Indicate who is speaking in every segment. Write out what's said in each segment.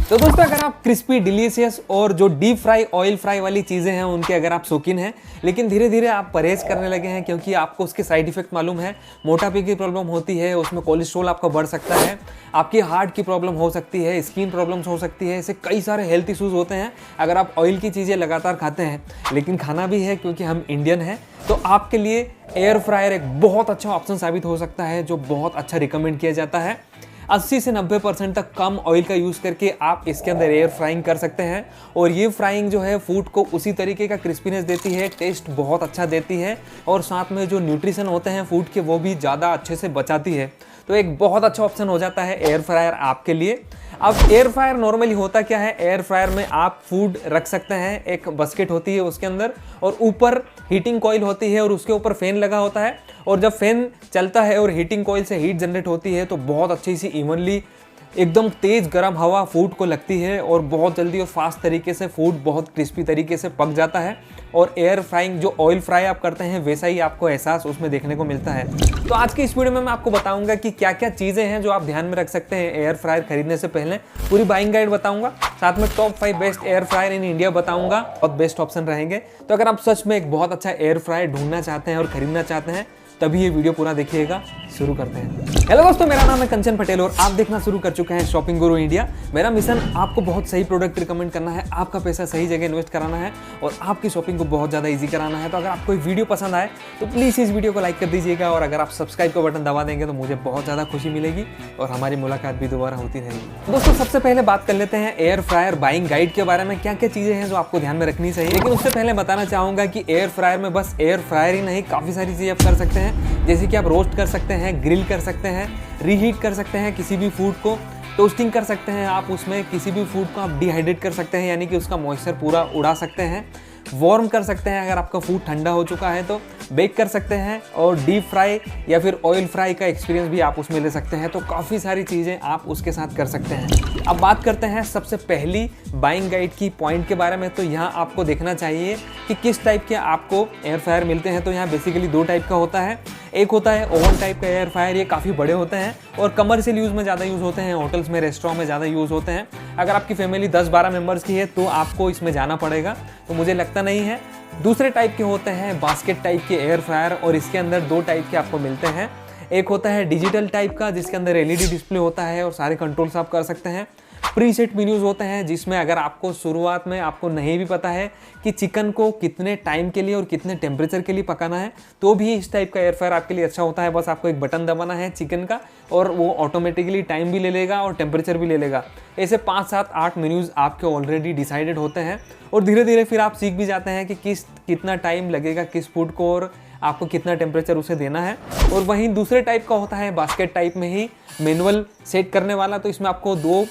Speaker 1: तो दोस्तों अगर आप क्रिस्पी डिलीशियस और जो डीप फ्राई ऑयल फ्राई वाली चीज़ें हैं उनके अगर आप शौकीन हैं, लेकिन धीरे धीरे आप परहेज करने लगे हैं क्योंकि आपको उसके साइड इफेक्ट मालूम है, मोटापे की प्रॉब्लम होती है, उसमें कोलेस्ट्रॉल आपका बढ़ सकता है, आपकी हार्ट की प्रॉब्लम हो सकती है, स्किन प्रॉब्लम्स हो सकती है, ऐसे कई सारे हेल्थ इश्यूज होते हैं अगर आप ऑयल की चीज़ें लगातार खाते हैं। लेकिन खाना भी है क्योंकि हम इंडियन हैं, तो आपके लिए एयर फ्रायर एक बहुत अच्छा ऑप्शन साबित हो सकता है जो बहुत अच्छा रिकमेंड किया जाता है। 80 से 90% तक कम ऑयल का यूज़ करके आप इसके अंदर एयर फ्राइंग कर सकते हैं और ये फ्राइंग जो है फूड को उसी तरीके का क्रिस्पीनेस देती है, टेस्ट बहुत अच्छा देती है और साथ में जो न्यूट्रिशन होते हैं फूड के वो भी ज़्यादा अच्छे से बचाती है। तो एक बहुत अच्छा ऑप्शन हो जाता है एयर फ्रायर आपके लिए। अब एयर फ्रायर नॉर्मली होता क्या है, एयर फ्रायर में आप फूड रख सकते हैं, एक बास्केट होती है उसके अंदर और ऊपर हीटिंग कॉइल होती है और उसके ऊपर फैन लगा होता है और जब फैन चलता है और हीटिंग कॉइल से हीट जनरेट होती है तो बहुत अच्छी सी इवनली एकदम तेज़ गर्म हवा फूड को लगती है और बहुत जल्दी और फास्ट तरीके से फूड बहुत क्रिस्पी तरीके से पक जाता है और एयर फ्राइंग जो ऑयल फ्राई आप करते हैं वैसा ही आपको एहसास उसमें देखने को मिलता है। तो आज की इस वीडियो में मैं आपको बताऊंगा कि क्या क्या चीज़ें हैं जो आप ध्यान में रख सकते हैं एयर फ्रायर खरीदने से पहले। पूरी बाइंग गाइड बताऊंगा, साथ में top 5 best air fryer in India बताऊंगा, बहुत बेस्ट ऑप्शन रहेंगे। तो अगर आप सच में एक बहुत अच्छा एयर फ्रायर ढूंढना चाहते हैं और खरीदना चाहते हैं तभी ये वीडियो पूरा देखिएगा। शुरू करते हैं। हेलो दोस्तों, मेरा नाम है कंचन पटेल और आप देखना शुरू कर चुके हैं शॉपिंग गुरु इंडिया। मेरा मिशन आपको बहुत सही प्रोडक्ट रिकमेंड करना है, आपका पैसा सही जगह इन्वेस्ट कराना है और आपकी शॉपिंग को बहुत ज़्यादा इजी कराना है। तो अगर आपको वीडियो पसंद आए तो प्लीज़ इस वीडियो को लाइक कर दीजिएगा और अगर आप सब्सक्राइब का बटन दबा देंगे तो मुझे बहुत ज़्यादा खुशी मिलेगी और हमारी मुलाकात भी दोबारा होती रहेगी। दोस्तों सबसे पहले बात कर लेते हैं एयर फ्रायर बाइंग गाइड के बारे में, क्या क्या चीज़ें हैं जो आपको ध्यान में रखनी चाहिए। लेकिन उससे पहले बताना चाहूँगा कि एयर फ्रायर में बस एयर फ्रायर ही नहीं, काफ़ी सारी चीज़ें आप कर सकते हैं, जैसे कि आप रोस्ट कर सकते हैं, ग्रिल कर सकते हैं, रीहीट कर सकते हैं किसी भी फूड को, टोस्टिंग कर सकते हैं आप उसमें, किसी भी फूड को आप डिहाइड्रेट कर सकते हैं यानी कि उसका मॉइस्चर पूरा उड़ा सकते हैं, वार्म कर सकते हैं अगर आपका फूड ठंडा हो चुका है तो, बेक कर सकते हैं और डीप फ्राई या फिर ऑयल फ्राई का एक्सपीरियंस भी आप उसमें ले सकते हैं। तो काफ़ी सारी चीज़ें आप उसके साथ कर सकते हैं। अब बात करते हैं सबसे पहली बाइंग गाइड की पॉइंट के बारे में। तो यहाँ आपको देखना चाहिए कि किस टाइप के आपको एयर फ्रायर मिलते हैं। तो यहाँ बेसिकली 2 टाइप का होता है, एक होता है ओवन टाइप का एयर फ्रायर, ये काफ़ी बड़े होते हैं और कमर्शियल यूज़ में ज़्यादा यूज़ होते हैं, होटल्स में रेस्टोरेंट में ज़्यादा यूज़ होते हैं। अगर आपकी फैमिली 10-12 मेंबर्स की है तो आपको इसमें जाना पड़ेगा, तो मुझे लगता नहीं है। दूसरे टाइप के होते हैं बास्केट टाइप के एयर फ्रायर और इसके अंदर 2 टाइप के आपको मिलते हैं। एक होता है डिजिटल टाइप का जिसके अंदर LED डिस्प्ले होता है और सारे कंट्रोल्स आप कर सकते हैं। प्रीसेट मेन्यूज होते हैं जिसमें अगर आपको शुरुआत में आपको नहीं भी पता है कि चिकन को कितने टाइम के लिए और कितने टेम्परेचर के लिए पकाना है तो भी इस टाइप का एयर फ्रायर आपके लिए अच्छा होता है। बस आपको एक बटन दबाना है चिकन का और वो ऑटोमेटिकली टाइम भी ले लेगा और टेम्परेचर भी ले लेगा। ऐसे 5, 7, 8 मेन्यूज़ आपके ऑलरेडी डिसाइडेड होते हैं और धीरे धीरे फिर आप सीख भी जाते हैं कि कितना टाइम लगेगा किस फूड को और आपको कितना टेम्परेचर उसे देना है। और वहीं दूसरे टाइप का होता है बास्केट टाइप में ही मैनुअल सेट करने वाला। तो इसमें आपको 2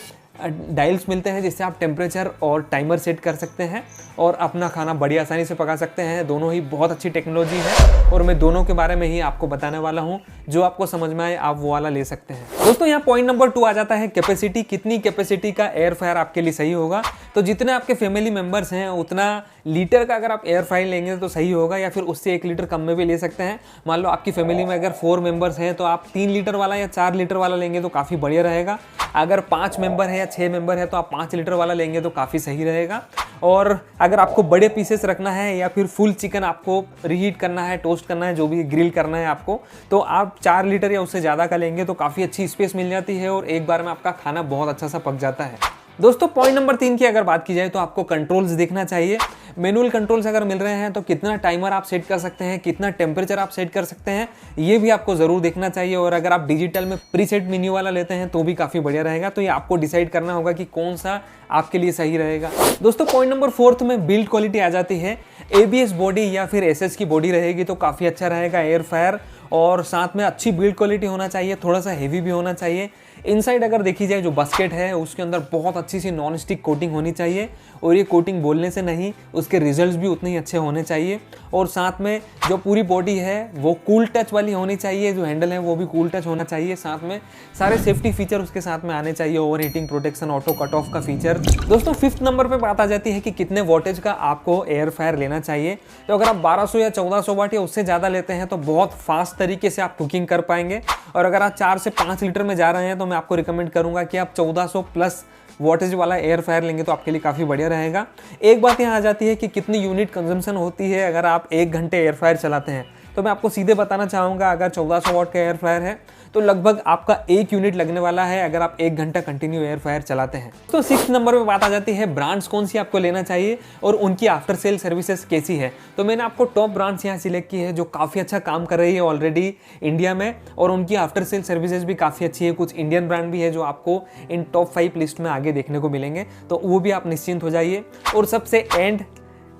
Speaker 1: डायल्स मिलते हैं जिससे आप टेम्परेचर और टाइमर सेट कर सकते हैं और अपना खाना बड़ी आसानी से पका सकते हैं। दोनों ही बहुत अच्छी टेक्नोलॉजी है और मैं दोनों के बारे में ही आपको बताने वाला हूं, जो आपको समझ में आए आप वो वाला ले सकते हैं। दोस्तों यहाँ पॉइंट नंबर 2 आ जाता है कैपेसिटी। कितनी कैपेसिटी का एयर फ्रायर आपके लिए सही होगा। तो जितने आपके फैमिली मेम्बर्स हैं उतना लीटर का अगर आप एयर फ्रायर लेंगे तो सही होगा या फिर उससे 1 लीटर कम में भी ले सकते हैं। मान लो आपकी फैमिली में अगर 4 मेंबर्स हैं तो आप 3 लीटर वाला या 4 लीटर वाला लेंगे तो काफ़ी बढ़िया रहेगा। अगर 5 मेंबर है या 6 मेंबर है तो आप 5 लीटर वाला लेंगे तो काफ़ी सही रहेगा। और अगर आपको बड़े पीसेस रखना है या फिर फुल चिकन आपको रीहीट करना है, टोस्ट करना है, जो भी ग्रिल करना है आपको, तो आप 4 लीटर या उससे ज़्यादा का लेंगे तो काफ़ी अच्छी स्पेस मिल जाती है और एक बार में आपका खाना बहुत अच्छा सा पक जाता है। दोस्तों पॉइंट नंबर 3 की अगर बात की जाए तो आपको कंट्रोल्स देखना चाहिए। मैनुअल कंट्रोल्स अगर मिल रहे हैं तो कितना टाइमर आप सेट कर सकते हैं, कितना टेम्परेचर आप सेट कर सकते हैं, ये भी आपको ज़रूर देखना चाहिए। और अगर आप डिजिटल में प्रीसेट मेन्यू वाला लेते हैं तो भी काफ़ी बढ़िया रहेगा। तो ये आपको डिसाइड करना होगा कि कौन सा आपके लिए सही रहेगा। दोस्तों पॉइंट नंबर 4 में बिल्ड क्वालिटी आ जाती है। ABS बॉडी या फिर SS की बॉडी रहेगी तो काफ़ी अच्छा रहेगा एयर फ्रायर और साथ में अच्छी बिल्ड क्वालिटी होना चाहिए, थोड़ा सा हेवी भी होना चाहिए। इनसाइड अगर देखी जाए जो बास्केट है उसके अंदर बहुत अच्छी सी नॉन स्टिक कोटिंग होनी चाहिए और ये कोटिंग बोलने से नहीं, उसके रिजल्ट्स भी उतने ही अच्छे होने चाहिए। और साथ में जो पूरी बॉडी है वो कूल टच वाली होनी चाहिए, जो हैंडल है वो भी कूल टच होना चाहिए। साथ में सारे सेफ्टी फीचर उसके साथ में आने चाहिए, over heating protection, auto cut off का फीचर। दोस्तों 5th नंबर पे बात आ जाती है कि कितने वोल्टेज का आपको एयर फ्रायर लेना चाहिए। तो अगर आप 1200 या 1400 वाट या उससे ज़्यादा लेते हैं तो बहुत फास्ट तरीके से आप कुकिंग कर पाएंगे। और अगर आप 4 से 5 लीटर में जा रहे हैं तो मैं आपको रिकमेंड करूंगा कि आप 1400 प्लस वॉटेज वाला एयर फ्रायर लेंगे तो आपके लिए काफ़ी बढ़िया रहेगा। एक बात यहाँ आ जाती है कि कितनी यूनिट कंजम्पशन होती है अगर आप 1 घंटे एयर फ्रायर चलाते हैं। तो मैं आपको सीधे बताना चाहूँगा, अगर 1400 वाट का एयर फ्रायर है तो लगभग आपका 1 यूनिट लगने वाला है अगर आप 1 घंटा कंटिन्यू एयर फ्रायर चलाते हैं। तो 6 नंबर पे बात आ जाती है ब्रांड्स कौन सी आपको लेना चाहिए और उनकी आफ्टर सेल सर्विसेज कैसी है। तो मैंने आपको टॉप ब्रांड्स यहाँ सिलेक्ट की है जो काफ़ी अच्छा काम कर रही है ऑलरेडी इंडिया में, और उनकी आफ्टर सेल सर्विसेज भी काफ़ी अच्छी है। कुछ इंडियन ब्रांड भी है जो आपको इन टॉप 5 लिस्ट में आगे देखने को मिलेंगे, तो वो भी आप निश्चिंत हो जाइए। और सबसे एंड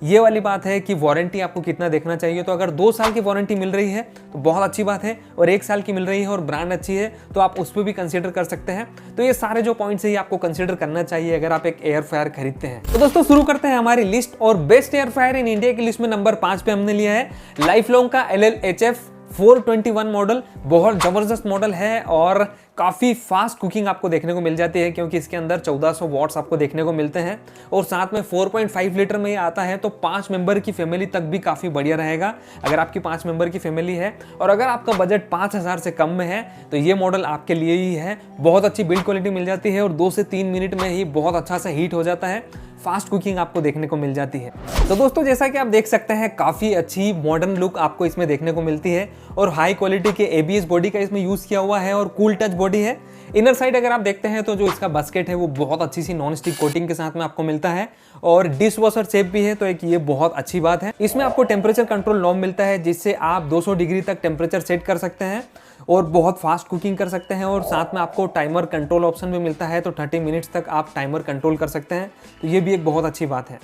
Speaker 1: ये वाली बात है कि वारंटी आपको कितना देखना चाहिए। तो अगर 2 साल की वारंटी मिल रही है तो बहुत अच्छी बात है, और 1 साल की मिल रही है और ब्रांड अच्छी है तो आप उस पर भी कंसीडर कर सकते हैं। तो ये सारे जो पॉइंट्स है ये आपको कंसीडर करना चाहिए अगर आप एक एयर फ्रायर खरीदते हैं। तो दोस्तों शुरू करते हैं हमारी लिस्ट, और best air fryer in India की लिस्ट में नंबर 5 पे हमने लिया है लाइफलॉन्ग का LLHF 421 मॉडल। बहुत जबरदस्त मॉडल है और काफ़ी फास्ट कुकिंग आपको देखने को मिल जाती है, क्योंकि इसके अंदर 1400 वॉट्स आपको देखने को मिलते हैं और साथ में 4.5 लीटर में ये आता है। तो 5 मेंबर की फैमिली तक भी काफ़ी बढ़िया रहेगा अगर आपकी 5 मेंबर की फैमिली है। और अगर आपका बजट 5000 से कम में है तो ये मॉडल आपके लिए ही है। बहुत अच्छी बिल्ड क्वालिटी मिल जाती है और 2 से 3 मिनट में ही बहुत अच्छा सा हीट हो जाता है। फास्ट कुकिंग आपको देखने को मिल जाती है। तो दोस्तों जैसा कि आप देख सकते हैं काफ़ी अच्छी मॉडर्न लुक आपको इसमें देखने को मिलती है, और हाई क्वालिटी के ABS बॉडी का इसमें यूज़ किया हुआ है और कूल टच बॉडी है। इनर साइड अगर आप देखते हैं तो जो इसका बास्केट है वो बहुत अच्छी सी नॉन स्टिक कोटिंग के साथ में आपको मिलता है, और डिश वॉशर शेप भी है, तो एक ये बहुत अच्छी बात है। इसमें आपको टेम्परेचर कंट्रोल नॉब मिलता है जिससे आप 200 डिग्री तक टेम्परेचर सेट कर सकते हैं और बहुत फास्ट कुकिंग कर सकते हैं। और साथ में आपको टाइमर कंट्रोल ऑप्शन भी मिलता है, तो 30 मिनट्स तक आप टाइमर कंट्रोल कर सकते हैं, तो ये भी एक बहुत अच्छी बात है।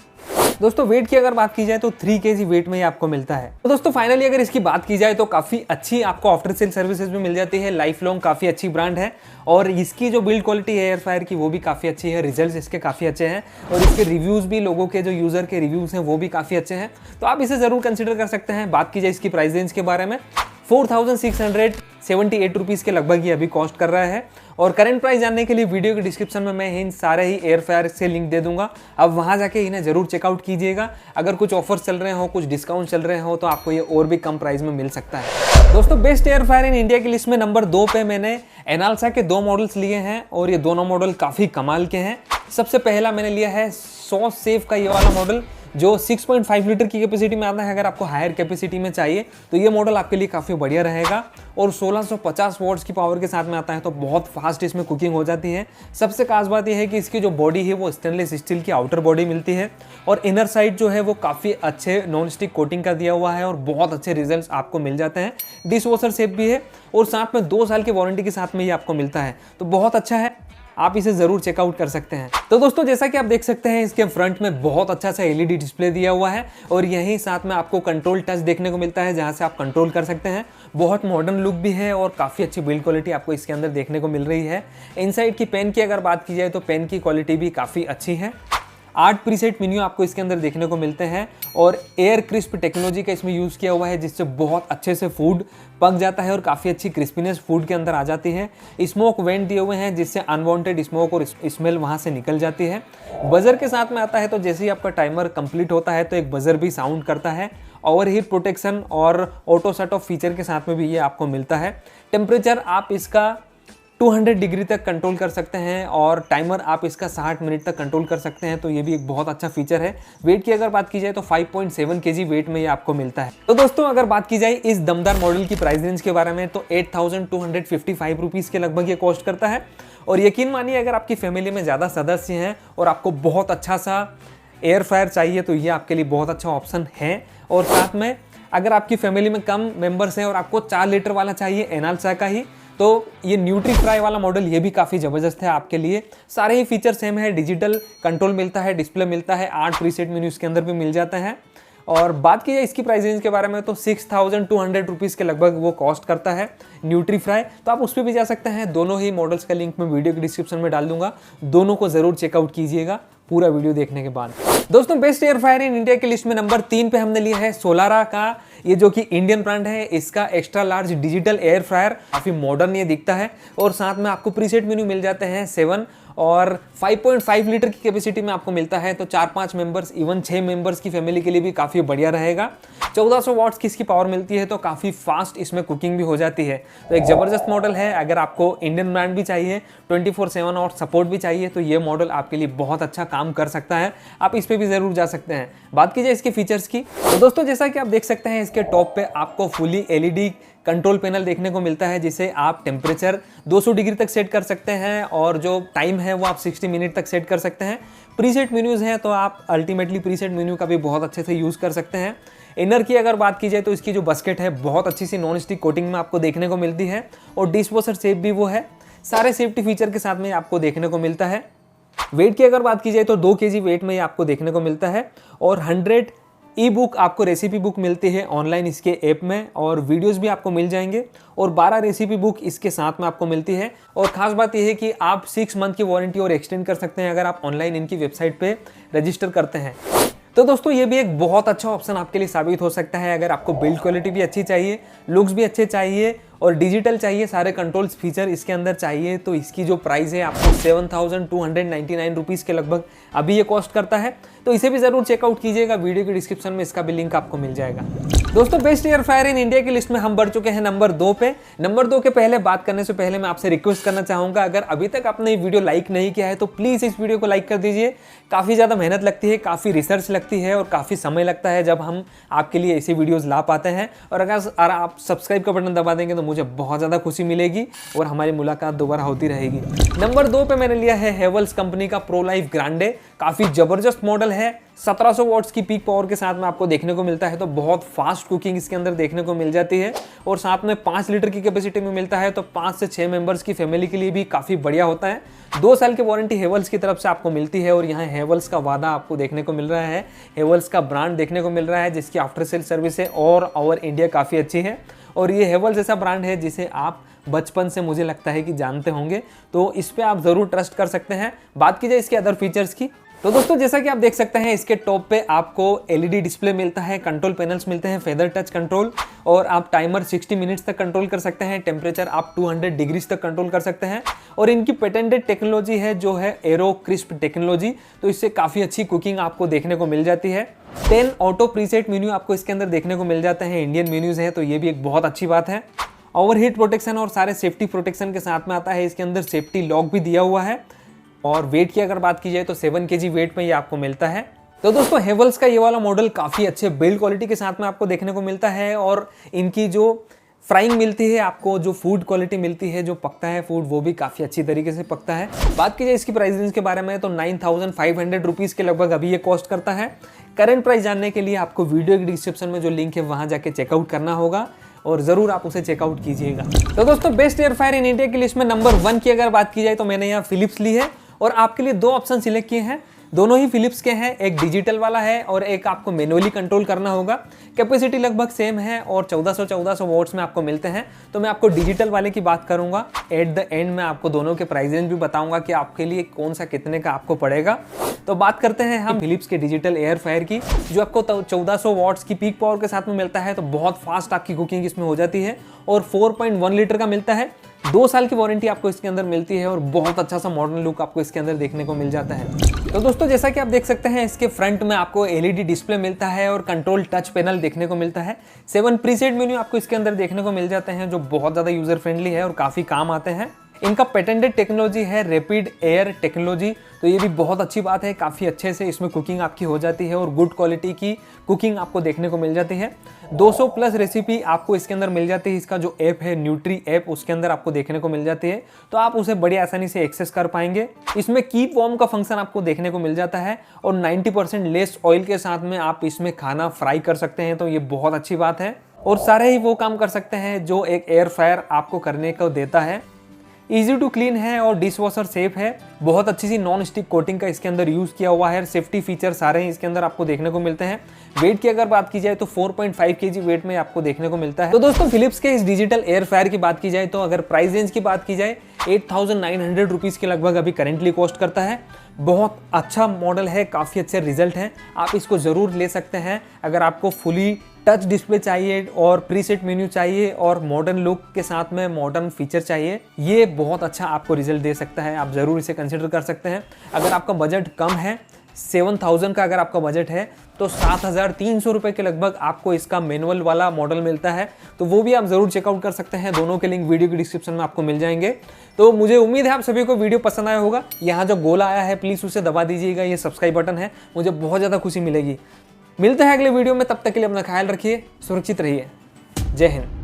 Speaker 1: दोस्तों वेट की अगर बात की जाए तो 3 kg वेट में ये आपको मिलता है। तो दोस्तों फाइनली अगर इसकी बात की जाए तो काफ़ी अच्छी आपको आफ्टर सेल सर्विसेज भी मिल जाती है। लाइफलॉन्ग काफ़ी अच्छी ब्रांड है और इसकी जो बिल्ड क्वालिटी है एयर फ्रायर की वो भी काफ़ी अच्छी है। रिजल्ट्स इसके काफ़ी अच्छे हैं और इसके रिव्यूज़ भी, लोगों के जो यूज़र के रिव्यूज़ हैं वो भी काफ़ी अच्छे हैं, तो आप इसे ज़रूर कंसिडर कर सकते हैं। बात की जाए इसकी प्राइस रेंज के बारे में, 4678 रुपीज़ के लगभग ये अभी कॉस्ट कर रहा है। और करंट प्राइस जानने के लिए वीडियो के डिस्क्रिप्शन में मैं इन सारे ही एयर फ्रायर से लिंक दे दूंगा, अब वहां जाके इन्हें जरूर चेकआउट कीजिएगा। अगर कुछ ऑफर्स चल रहे हो, कुछ डिस्काउंट चल रहे हो तो आपको ये और भी कम प्राइस में मिल सकता है। दोस्तों best air fryer in India की लिस्ट में नंबर 2 पे मैंने एनालसा के 2 मॉडल्स लिए हैं और ये दोनों मॉडल काफ़ी कमाल के हैं। सबसे पहला मैंने लिया है सॉस सेफ का ये वाला मॉडल जो 6.5 लीटर की कैपेसिटी में आता है। अगर आपको हायर कैपेसिटी में चाहिए तो ये मॉडल आपके लिए काफ़ी बढ़िया रहेगा और 1650 वॉट्स की पावर के साथ में आता है, तो बहुत फास्ट इसमें कुकिंग हो जाती है। सबसे खास बात यह है कि इसकी जो बॉडी है वो स्टेनलेस स्टील की आउटर बॉडी मिलती है और इनर साइड जो है वो काफ़ी अच्छे नॉन स्टिक कोटिंग का दिया हुआ है और बहुत अच्छे रिजल्ट्स आपको मिल जाते हैं। डिश वॉशर शेप भी है और साथ में 2 साल की वारंटी के साथ में ये आपको मिलता है, तो बहुत अच्छा है, आप इसे जरूर चेकआउट कर सकते हैं। तो दोस्तों जैसा कि आप देख सकते हैं इसके फ्रंट में बहुत अच्छा सा LED डिस्प्ले दिया हुआ है और यहीं साथ में आपको कंट्रोल टच देखने को मिलता है जहां से आप कंट्रोल कर सकते हैं। बहुत मॉडर्न लुक भी है और काफ़ी अच्छी बिल्ड क्वालिटी आपको इसके अंदर देखने को मिल रही है। इनसाइड की पेन की अगर बात की जाए तो पेन की क्वालिटी भी काफ़ी अच्छी है। 8 प्रीसेट मेन्यू आपको इसके अंदर देखने को मिलते हैं और एयर क्रिस्प टेक्नोलॉजी का इसमें यूज़ किया हुआ है जिससे बहुत अच्छे से फूड पक जाता है और काफ़ी अच्छी क्रिस्पीनेस फूड के अंदर आ जाती है। स्मोक वेंट दिए हुए हैं जिससे अनवांटेड स्मोक और स्मेल वहाँ से निकल जाती है। बजर के साथ में आता है, तो जैसे ही आपका टाइमर कंप्लीट होता है तो एक बजर भी साउंड करता है। ओवरहीट प्रोटेक्शन और ऑटो शट ऑफ फीचर के साथ में भी ये आपको मिलता है। टेम्परेचर आप इसका 200 डिग्री तक कंट्रोल कर सकते हैं और टाइमर आप इसका 60 मिनट तक कंट्रोल कर सकते हैं, तो ये भी एक बहुत अच्छा फीचर है। वेट की अगर बात की जाए तो 5.7 kg वेट में ये आपको मिलता है। तो दोस्तों अगर बात की जाए इस दमदार मॉडल की प्राइस रेंज के बारे में तो 8255 रुपीज़ के लगभग ये कॉस्ट करता है। और यकीन मानिए अगर आपकी फैमिली में ज़्यादा सदस्य हैं और आपको बहुत अच्छा सा एयर फ्रायर चाहिए तो ये आपके लिए बहुत अच्छा ऑप्शन है। और साथ में अगर आपकी फैमिली में कम मेंबर्स हैं और आपको 4 लीटर वाला चाहिए एनालसा का ही, तो ये न्यूट्रीफ्राई वाला मॉडल ये भी काफ़ी ज़बरदस्त है आपके लिए। सारे ही फीचर सेम है, डिजिटल कंट्रोल मिलता है, डिस्प्ले मिलता है, 8 प्रीसेट मेन्यू इसके अंदर भी मिल जाता है। और बात की जाए इसकी प्राइस रेंज के बारे में तो 6200 रुपीज़ के लगभग वो कॉस्ट करता है न्यूट्रीफ्राई, तो आप उस पर भी जा सकते हैं। दोनों ही मॉडल्स का लिंक मैं वीडियो के डिस्क्रिप्शन में डाल दूंगा, दोनों को ज़रूर चेकआउट कीजिएगा पूरा वीडियो देखने के बाद। दोस्तों best air fryer in India की लिस्ट में नंबर 3 पे हमने लिया है सोलारा का, ये जो कि इंडियन ब्रांड है। इसका extra large digital air fryer काफ़ी मॉडर्न ये दिखता है और साथ में आपको प्रीसेट मेन्यू मिल जाते हैं 7 और 5.5 लीटर की कैपेसिटी में आपको मिलता है। तो 4-5 मेंबर्स, इवन 6 मेंबर्स की फैमिली के लिए भी काफ़ी बढ़िया रहेगा। 1400 वॉट्स की इसकी पावर मिलती है, तो काफ़ी फास्ट इसमें कुकिंग भी हो जाती है। तो एक ज़बरदस्त मॉडल है। अगर आपको इंडियन ब्रांड भी चाहिए, 24/7 और सपोर्ट भी चाहिए, तो ये मॉडल आपके लिए बहुत अच्छा काम कर सकता है। आप इस पर भी ज़रूर जा सकते हैं। बात की जाए इसके फीचर्स की, तो दोस्तों जैसा कि आप देख सकते हैं, इसके टॉप पे आपको फुली LED कंट्रोल पैनल देखने को मिलता है, जिसे आप टेम्परेचर 200 डिग्री तक सेट कर सकते हैं और जो टाइम है वो आप 60 मिनट तक सेट कर सकते हैं। प्रीसेट मेन्यूज़ हैं, तो आप अल्टीमेटली प्रीसेट मेन्यू का भी बहुत अच्छे से यूज़ कर सकते हैं। इनर की अगर बात की जाए तो इसकी जो बास्केट है बहुत अच्छी सी नॉन स्टिक कोटिंग में आपको देखने को मिलती है और डिश वॉशर शेप भी वो है। सारे सेफ्टी फीचर के साथ में आपको देखने को मिलता है। वेट की अगर बात की जाए तो 2 kg वेट में आपको देखने को मिलता है और 100 ई-बुक आपको रेसिपी बुक मिलती है ऑनलाइन इसके ऐप में, और वीडियोस भी आपको मिल जाएंगे और 12 रेसिपी बुक इसके साथ में आपको मिलती है। और खास बात यह है कि आप 6 मंथ की वारंटी और एक्सटेंड कर सकते हैं अगर आप ऑनलाइन इनकी वेबसाइट पे रजिस्टर करते हैं। तो दोस्तों ये भी एक बहुत अच्छा ऑप्शन आपके लिए साबित हो सकता है अगर आपको बिल्ड क्वालिटी भी अच्छी चाहिए, लुक्स भी अच्छे चाहिए और डिजिटल चाहिए, सारे कंट्रोल्स फीचर इसके अंदर चाहिए। तो इसकी जो प्राइस है आपको 7299 रुपीज़ के लगभग अभी ये कॉस्ट करता है। तो इसे भी ज़रूर चेकआउट कीजिएगा, वीडियो के डिस्क्रिप्शन में इसका भी लिंक आपको मिल जाएगा। दोस्तों best air fryer in India की लिस्ट में हम बढ़ चुके हैं नंबर 2 पे। नंबर 2 के पहले बात करने से पहले मैं आपसे रिक्वेस्ट करना चाहूँगा, अगर अभी तक आपने ये वीडियो लाइक नहीं किया है तो प्लीज़ इस वीडियो को लाइक कर दीजिए। काफ़ी ज़्यादा मेहनत लगती है, काफ़ी रिसर्च लगती है और काफ़ी समय लगता है जब हम आपके लिए ऐसी वीडियोज़ ला पाते हैं। और अगर आप सब्सक्राइब का बटन दबा देंगे तो मुझे बहुत ज़्यादा खुशी मिलेगी और हमारी मुलाकात दोबारा होती रहेगी। नंबर 2 पे मैंने लिया है हेवल्स कंपनी का प्रो लाइफ ग्रांडे। काफ़ी ज़बरदस्त मॉडल है, 1700 वॉट्स की पीक पावर के साथ में आपको देखने को मिलता है। तो बहुत फास्ट कुकिंग इसके अंदर देखने को मिल जाती है और साथ में 5 लीटर की कैपेसिटी में मिलता है। तो 5 से 6 मेंबर्स की फैमिली के लिए भी काफ़ी बढ़िया होता है। 2 साल की वारंटी हेवल्स की तरफ से आपको मिलती है और यहाँ हेवल्स का वादा आपको देखने को मिल रहा है, हेवल्स का ब्रांड देखने को मिल रहा है जिसकी आफ्टर सेल सर्विस है और ओवर इंडिया काफ़ी अच्छी है। और ये हेवल्स ऐसा ब्रांड है जिसे आप बचपन से मुझे लगता है कि जानते होंगे, तो इस पे आप ज़रूर ट्रस्ट कर सकते हैं। बात की जाए इसके अदर फीचर्स की, तो दोस्तों जैसा कि आप देख सकते हैं इसके टॉप पे आपको LED डिस्प्ले मिलता है, कंट्रोल पैनल्स मिलते हैं, फेदर टच कंट्रोल, और आप टाइमर 60 मिनट्स तक कंट्रोल कर सकते हैं। टेम्परेचर आप 200 डिग्रीज तक कंट्रोल कर सकते हैं और इनकी पेटेंटेड टेक्नोलॉजी है जो है एरो क्रिस्प टेक्नोलॉजी। तो इससे काफ़ी अच्छी कुकिंग आपको देखने को मिल जाती है। 10 ऑटो प्रीसेट मेन्यू आपको इसके अंदर देखने को मिल जाते हैं, इंडियन मेन्यूज़ हैं, तो ये भी एक बहुत अच्छी बात है। ओवरहीट प्रोटेक्शन और सारे सेफ्टी प्रोटेक्शन के साथ में आता है। इसके अंदर सेफ्टी लॉक भी दिया हुआ है। और वेट की अगर बात की जाए तो 7 kg वेट में ये आपको मिलता है। तो दोस्तों हेवल्स का ये वाला मॉडल काफ़ी अच्छे बिल्ड क्वालिटी के साथ में आपको देखने को मिलता है और इनकी जो फ्राइंग मिलती है, आपको जो फूड क्वालिटी मिलती है, जो पकता है फूड, वो भी काफ़ी अच्छी तरीके से पकता है। बात की जाए इसकी प्राइस रेंज के बारे में तो 9500 रुपीज़ के लगभग अभी ये कॉस्ट करता है। करंट प्राइस जानने के लिए आपको वीडियो के डिस्क्रिप्शन में जो लिंक है वहाँ जाके चेकआउट करना होगा और ज़रूर आप उसे चेकआउट कीजिएगा। तो दोस्तों best air fryer in India की लिस्ट में नंबर 1 की अगर बात की जाए तो मैंने यहाँ फिलिप्स ली है और आपके लिए 2 ऑप्शन सिलेक्ट किए हैं। दोनों ही फिलिप्स के हैं, एक डिजिटल वाला है और एक आपको मैनुअली कंट्रोल करना होगा। कैपेसिटी लगभग सेम है और 1400 वॉट्स में आपको मिलते हैं। तो मैं आपको डिजिटल वाले की बात करूंगा। एट द एंड में आपको दोनों के प्राइस रेंज भी बताऊंगा कि आपके लिए कौन सा कितने का आपको पड़ेगा। तो बात करते हैं हम फिलिप्स के डिजिटल एयर फ्रायर की, जो आपको 1400 वॉट्स की पीक पावर के साथ में मिलता है। तो बहुत फास्ट आपकी कुकिंग इसमें हो जाती है और 4.1 लीटर का मिलता है। 2 साल की वारंटी आपको इसके अंदर मिलती है और बहुत अच्छा सा मॉडर्न लुक आपको इसके अंदर देखने को मिल जाता है। तो दोस्तों जैसा कि आप देख सकते हैं इसके फ्रंट में आपको LED डिस्प्ले मिलता है और कंट्रोल टच पैनल देखने को मिलता है। 7 प्रीसेट मेन्यू आपको इसके अंदर देखने को मिल जाते हैं जो बहुत ज़्यादा यूजर फ्रेंडली है और काफ़ी काम आते हैं। इनका पेटेंटेड टेक्नोलॉजी है रैपिड एयर टेक्नोलॉजी, तो ये भी बहुत अच्छी बात है। काफ़ी अच्छे से इसमें कुकिंग आपकी हो जाती है और गुड क्वालिटी की कुकिंग आपको देखने को मिल जाती है। 200 प्लस रेसिपी आपको इसके अंदर मिल जाती है। इसका जो ऐप है न्यूट्री ऐप, उसके अंदर आपको देखने को मिल जाती है, तो आप उसे बड़ी आसानी से एक्सेस कर पाएंगे। इसमें कीप वार्म का फंक्शन आपको देखने को मिल जाता है और 90% लेस ऑयल के साथ में आप इसमें खाना फ्राई कर सकते हैं, तो ये बहुत अच्छी बात है। और सारे ही वो काम कर सकते हैं जो एक एयर फ्रायर आपको करने को देता है। ईजी टू क्लीन है और डिश वॉशर सेफ है। बहुत अच्छी सी नॉन स्टिक कोटिंग का इसके अंदर यूज़ किया हुआ है। सेफ्टी फीचर सारे ही इसके अंदर आपको देखने को मिलते हैं। वेट की अगर बात की जाए तो 4.5 kg वेट में आपको देखने को मिलता है। तो दोस्तों फिलिप्स के इस डिजिटल एयर फ्रायर की बात की जाए तो अगर प्राइस रेंज की बात की जाए 8900 रुपीज़ के लगभग अभी करेंटली कॉस्ट करता है। बहुत अच्छा मॉडल है, काफ़ी अच्छे रिजल्ट हैं, आप इसको ज़रूर ले सकते हैं। अगर आपको फुली टच डिस्प्ले चाहिए और प्रीसेट मेन्यू चाहिए और मॉडर्न लुक के साथ में मॉडर्न फीचर चाहिए, ये बहुत अच्छा आपको रिजल्ट दे सकता है। आप ज़रूर इसे कंसिडर कर सकते हैं। अगर आपका बजट कम है, 7000 का अगर आपका बजट है, तो 7300 रुपये के लगभग आपको इसका मैनुअल वाला मॉडल मिलता है, तो वो भी आप ज़रूर चेकआउट कर सकते हैं। दोनों के लिंक वीडियो की डिस्क्रिप्शन में आपको मिल जाएंगे। तो मुझे उम्मीद है आप सभी को वीडियो पसंद आया होगा। यहाँ जो गोला आया है प्लीज़ उसे दबा दीजिएगा, ये सब्सक्राइब बटन है, मुझे बहुत ज़्यादा खुशी मिलेगी। मिलते हैं अगले वीडियो में, तब तक के लिए अपना ख्याल रखिए, सुरक्षित रहिए। जय हिंद।